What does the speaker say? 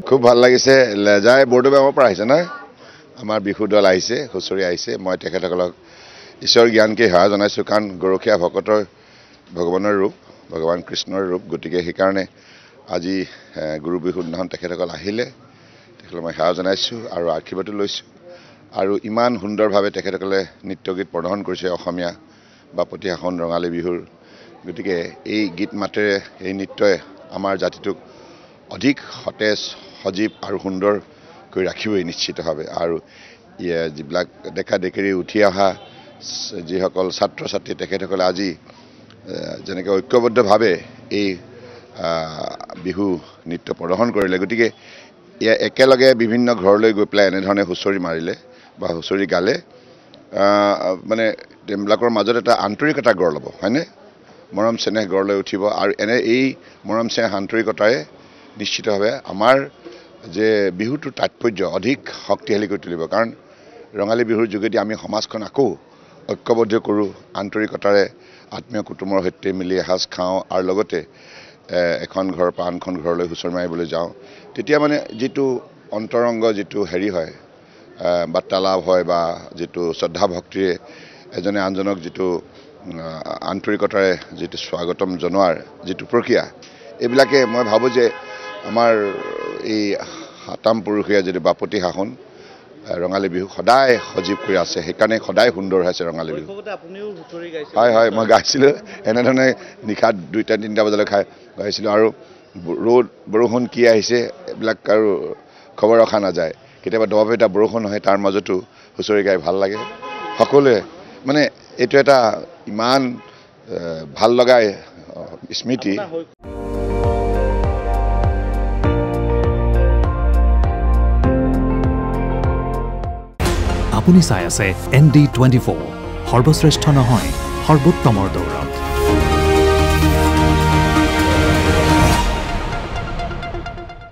খুব ভাল লাগিছে লেজাই বৰদুবামৰ পৰা আহিছে না আমাৰ বিহু দল আহিছে হুঁচৰি আহিছে মই তেখেতসকলক ঈশ্বৰ জ্ঞানকে সেৱা জনাইছোঁ কাৰণ গৰখীয়া ভকতৰ ভগৱানৰ ৰূপ ভগৱান কৃষ্ণৰ ৰূপ গতিকে সেইকাৰণে আজি গুৰু বিহুৰ দিনাখন তেখেতসকল আহিলে তেখেতক মই সেৱা জনাইছোঁ আৰু আশীৰ্বাদো লৈছোঁ আৰু ইমান সুন্দৰভাৱে তেখেতসকলে নৃত্য গীত প্ৰদৰ্শন কৰিছে অসমীয়া বাপতি সাহোন ৰঙালী বিহুৰ গতিকে এই গীত মাতেৰে এই নৃত্যই আমাৰ জাতিটোক অধিক সতেজ সজীৱ আৰু সুন্দৰ কৰি ৰাখিবই নিশ্চিতভাৱে আৰু যিবিলাক ডেকা ডেকেৰি উঠি অহা যিসকল ছাত্ৰ ছাত্ৰী তেখেতসকলে আজি যেনেকৈ ঐক্যবদ্ধভাৱে এই বিহু নৃত্য প্ৰদৰ্শন কৰিলে গতিকে একেলগে বিভিন্ন ঘৰলৈ গৈ পেলাই এনেধৰণে হুঁচৰি মাৰিলে বা হুঁচৰি গালে মানে তেওঁলোকৰ মাজত এটা আন্তৰিকতা গঢ় ল'ব হয়নে মৰম চেনেহ গঢ় লৈ উঠিব আৰু এনে এই মৰম চেনেহ আন্তৰিকতাৰে নিশ্চিতভাৱে আমাৰ যে বিহুটোৰ তাৎপৰ্য অধিক শক্তিশালী কৰি তুলিব কাৰণ ৰঙালী বিহুৰ যোগেদি আমি সমাজখন আকৌ ঐক্যবদ্ধ কৰোঁ আন্তৰিকতাৰে আত্মীয় কুটুমৰ সৈতে মিলি এসাঁজ খাওঁ আৰু লগতে এখন ঘৰৰ পৰা আনখন ঘৰলৈ হুঁচৰি মাৰিবলৈ যাওঁ তেতিয়া মানে যিটো অন্তৰংগ যিটো হেৰি হয় বাৰ্তালাপ হয় বা যিটো শ্ৰদ্ধা ভক্তিৰে এজনে আনজনক যিটো আন্তৰিকতাৰে যিটো স্বাগতম জনোৱাৰ যিটো প্ৰক্ৰিয়া এইবিলাকে মই ভাবোঁ যে আমাৰ এই সাতাম পুৰুষীয়া যিটো বাপতি সাহোন ৰঙালী বিহু সদায় সজীৱ কৰি আছে সেইকাৰণে সদায় সুন্দৰ হৈছে ৰঙালী বিহু হয় হয় মই গাইছিলোঁ এনেধৰণে নিশা 2-3 বজালৈ গাইছিলোঁ আৰু ৰ'দ বৰষুণ কি আহিছে এইবিলাক আৰু খবৰ ৰখা নাযায় কেতিয়াবা দবা পিটা বৰষুণ হয় তাৰ মাজতো হুঁচৰি গাই ভাল লাগে সকলোৱে মানে এইটো এটা ইমান ভাল লগা স্মৃতি আপুনি চাই আছে ND24 সৰ্বশ্ৰেষ্ঠ নহয় সৰ্বোত্তমৰ দৌৰত